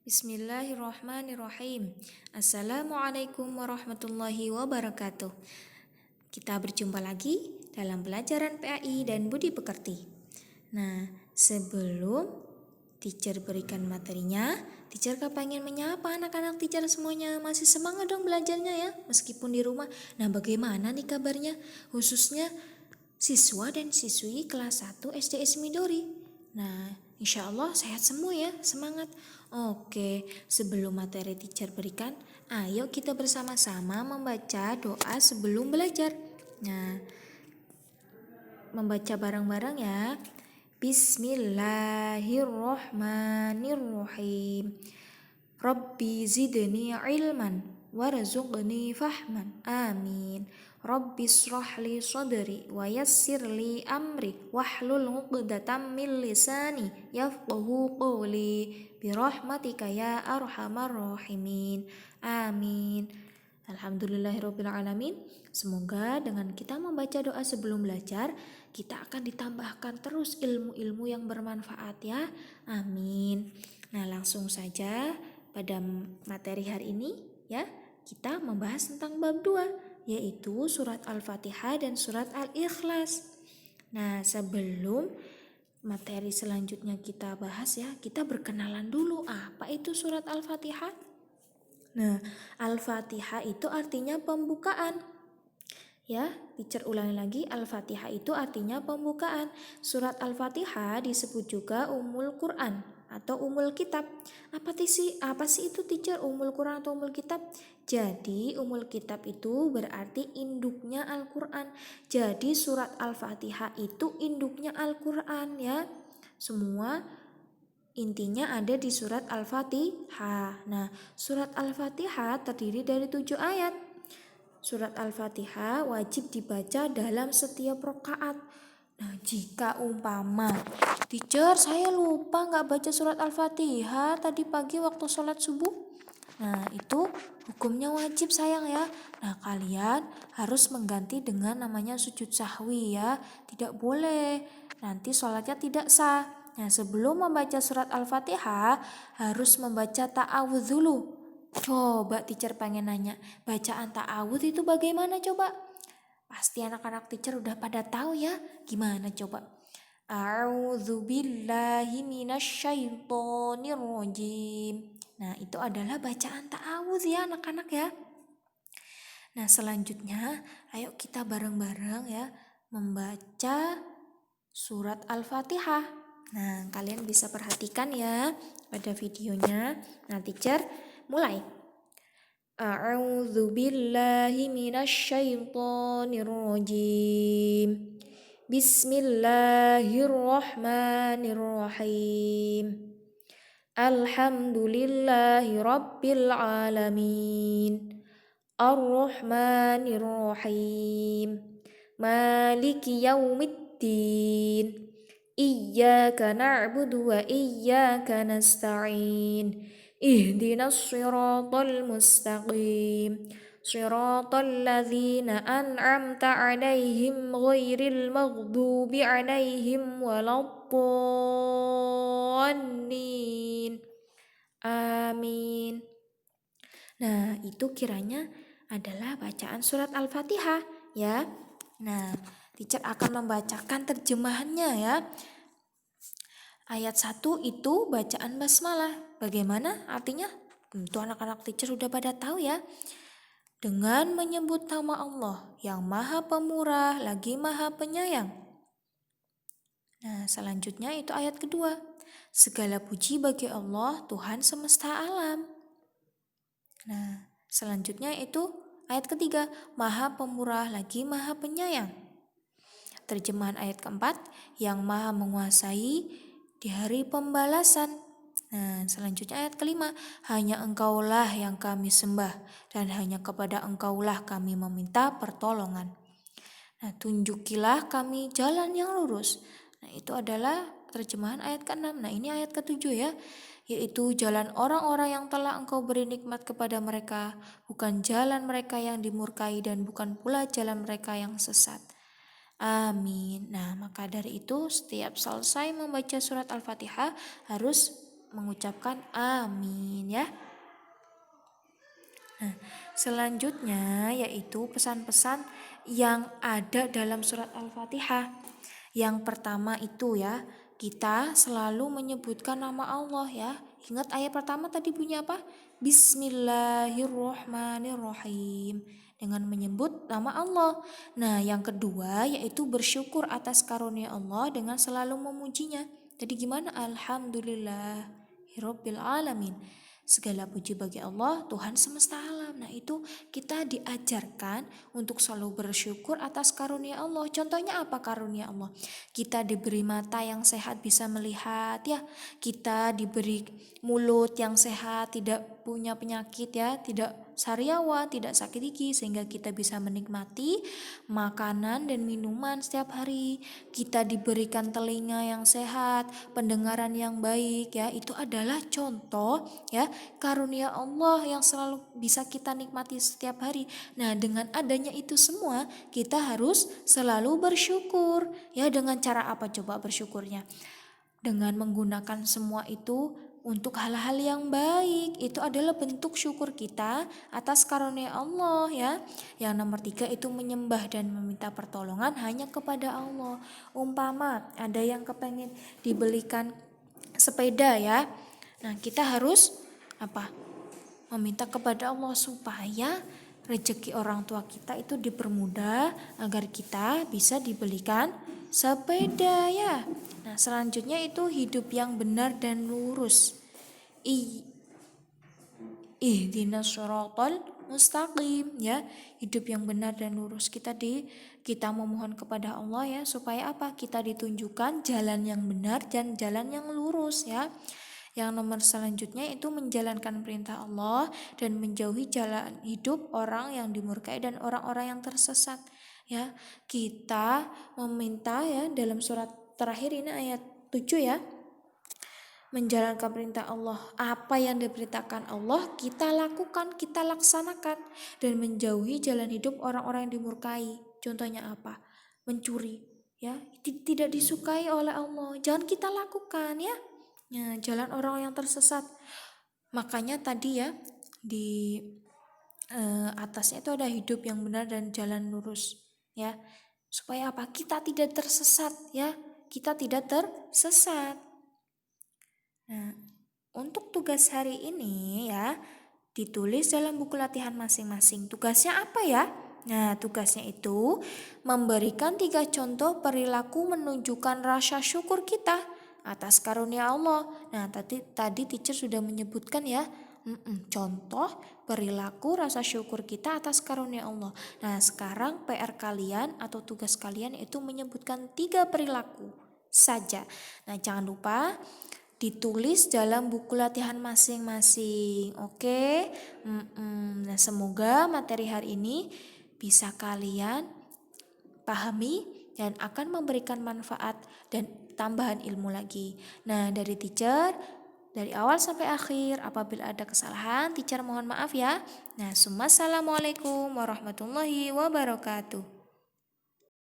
Bismillahirrahmanirrahim. Assalamualaikum warahmatullahi wabarakatuh. Kita berjumpa lagi dalam pelajaran PAI dan Budi Pekerti. Nah, sebelum teacher berikan materinya, teacher pengen menyapa anak-anak teacher semuanya. Masih semangat dong belajarnya ya, meskipun di rumah. Nah, bagaimana nih kabarnya? Khususnya siswa dan siswi kelas 1 SDS Midori. Nah, insya Allah sehat semua ya, semangat. Oke, sebelum materi teacher berikan, ayo kita bersama-sama membaca doa sebelum belajar. Nah, membaca bareng-bareng ya. Bismillahirrohmanirrohim. Rabbi zidni ilman warzuqni fahman. Amin. Rabbi shrahli sadri wa yassirli amri wahlul 'uqdatam min lisani yafqahu qawli birahmatika ya arhamar rahimin. Amin. Alhamdulillahirabbil alamin. Semoga dengan kita membaca doa sebelum belajar, kita akan ditambahkan terus ilmu-ilmu yang bermanfaat ya. Amin. Nah, langsung saja pada materi hari ini ya, kita membahas tentang bab 2, yaitu surat Al-Fatihah dan surat Al-Ikhlas. Nah, sebelum materi selanjutnya kita bahas ya, kita berkenalan dulu apa itu surat Al-Fatihah. Nah, Al-Fatihah itu artinya pembukaan. Ya, teacher ulangi lagi, Al-Fatihah itu artinya pembukaan. Surat Al-Fatihah disebut juga Ummul Quran atau Ummul Kitab. Apa sih itu teacher, Ummul Quran atau Ummul Kitab? Jadi Ummul Kitab itu berarti induknya Al-Quran. Jadi surat Al-Fatihah itu induknya Al-Quran ya. Semua intinya ada di surat Al-Fatihah. Nah, surat Al-Fatihah terdiri dari 7 ayat. Surat Al-Fatihah wajib dibaca dalam setiap rakaat. Nah, jika umpama teacher saya lupa gak baca surat Al-Fatihah tadi pagi waktu sholat subuh, nah itu hukumnya wajib sayang ya. Nah, kalian harus mengganti dengan namanya sujud sahwi ya. Tidak boleh, nanti sholatnya tidak sah. Nah, sebelum membaca surat Al-Fatihah harus membaca ta'awudz dulu. Coba teacher pengen nanya, bacaan ta'awudz itu bagaimana coba? Pasti anak-anak teacher udah pada tahu ya. Gimana coba? A'udzubillahi minasyaitonirrajim. Nah, itu adalah bacaan ta'awudz ya anak-anak ya. Nah, selanjutnya ayo kita bareng-bareng ya membaca surat Al-Fatihah. Nah, kalian bisa perhatikan ya pada videonya. Nah, teacher mulai. A'udzubillahi minasyaitonirrajim. Bismillahirrahmanirrahim. Alhamdulillahi rabbil alamin. Ar-Rahmanir-Rahim. Maliki yaumiddin. Iyyaka na'budu wa iyyaka nasta'in. Ihdinas siratal mustaqim. Siratal ladzina an'amta 'alaihim ghairil maghdubi 'alaihim waladdallin. Amin. Nah, itu kiranya adalah bacaan surat Al-Fatihah ya. Nah, teacher akan membacakan terjemahannya ya. Ayat 1 itu bacaan basmalah. Bagaimana artinya? Tentu anak-anak teacher sudah pada tahu ya. Dengan menyebut nama Allah yang Maha Pemurah lagi Maha Penyayang. Nah, selanjutnya itu ayat kedua. Segala puji bagi Allah, Tuhan semesta alam. Nah, selanjutnya itu ayat ketiga, Maha Pemurah lagi Maha Penyayang. Terjemahan ayat keempat, yang Maha Menguasai di hari pembalasan. Nah, selanjutnya ayat kelima, hanya Engkaulah yang kami sembah dan hanya kepada Engkaulah kami meminta pertolongan. Nah, tunjukilah kami jalan yang lurus. Nah, itu adalah terjemahan ayat ke-6. Nah, ini ayat ke-7 ya, yaitu jalan orang-orang yang telah Engkau beri nikmat kepada mereka, bukan jalan mereka yang dimurkai dan bukan pula jalan mereka yang sesat. Amin. Nah, maka dari itu setiap selesai membaca surat Al-Fatihah harus mengucapkan amin ya. Nah, selanjutnya yaitu pesan-pesan yang ada dalam surat Al-Fatihah. Yang pertama itu ya, kita selalu menyebutkan nama Allah ya. Ingat ayat pertama tadi bunyi apa? Bismillahirrohmanirrohim. Dengan menyebut nama Allah. Nah, yang kedua yaitu bersyukur atas karunia Allah dengan selalu memujinya. Tadi gimana? Alhamdulillahirabbil alamin. Segala puji bagi Allah, Tuhan semesta alam. Nah, itu kita diajarkan untuk selalu bersyukur atas karunia Allah. Contohnya apa karunia Allah? Kita diberi mata yang sehat bisa melihat ya. Kita diberi mulut yang sehat, tidak punya penyakit ya, tidak sariawan, tidak sakit gigi, sehingga kita bisa menikmati makanan dan minuman setiap hari. Kita diberikan telinga yang sehat, pendengaran yang baik ya. Itu adalah contoh ya karunia Allah yang selalu bisa kita nikmati setiap hari. Nah, dengan adanya itu semua, kita harus selalu bersyukur. Ya, dengan cara apa coba bersyukurnya? Dengan menggunakan semua itu untuk hal-hal yang baik. Itu adalah bentuk syukur kita atas karunia Allah ya. Yang nomor 3 itu menyembah dan meminta pertolongan hanya kepada Allah. Umpama ada yang kepengen dibelikan sepeda ya. Nah, kita harus apa? Meminta kepada Allah supaya rezeki orang tua kita itu dipermudah agar kita bisa dibelikan sepeda ya. Nah, selanjutnya itu hidup yang benar dan lurus. Ihdinas shiratal mustaqim ya. Hidup yang benar dan lurus. Kita memohon kepada Allah ya supaya apa? Kita ditunjukkan jalan yang benar dan jalan yang lurus ya. Yang nomor selanjutnya itu menjalankan perintah Allah dan menjauhi jalan hidup orang yang dimurkai dan orang-orang yang tersesat. Ya, kita meminta ya dalam surat terakhir ini ayat 7 ya. Menjalankan perintah Allah, apa yang diperintahkan Allah kita lakukan, kita laksanakan, dan menjauhi jalan hidup orang-orang yang dimurkai. Contohnya apa? Mencuri ya, tidak disukai oleh Allah, jangan kita lakukan ya. Nah, jalan orang yang tersesat. Makanya tadi ya di atasnya itu ada hidup yang benar dan jalan lurus ya. Supaya apa? Kita tidak tersesat ya. Kita tidak tersesat. Nah, untuk tugas hari ini ya ditulis dalam buku latihan masing-masing. Tugasnya apa ya? Nah, tugasnya itu memberikan 3 contoh perilaku menunjukkan rasa syukur kita atas karunia Allah. Nah, tadi teacher sudah menyebutkan ya, contoh perilaku rasa syukur kita atas karunia Allah. Nah, sekarang PR kalian atau tugas kalian itu menyebutkan 3 perilaku saja. Nah, jangan lupa ditulis dalam buku latihan masing-masing. Oke. Nah, semoga materi hari ini bisa kalian pahami dan akan memberikan manfaat dan tambahan ilmu lagi. Nah, dari teacher, dari awal sampai akhir, apabila ada kesalahan, teacher mohon maaf ya. Nah, assalamualaikum warahmatullahi wabarakatuh.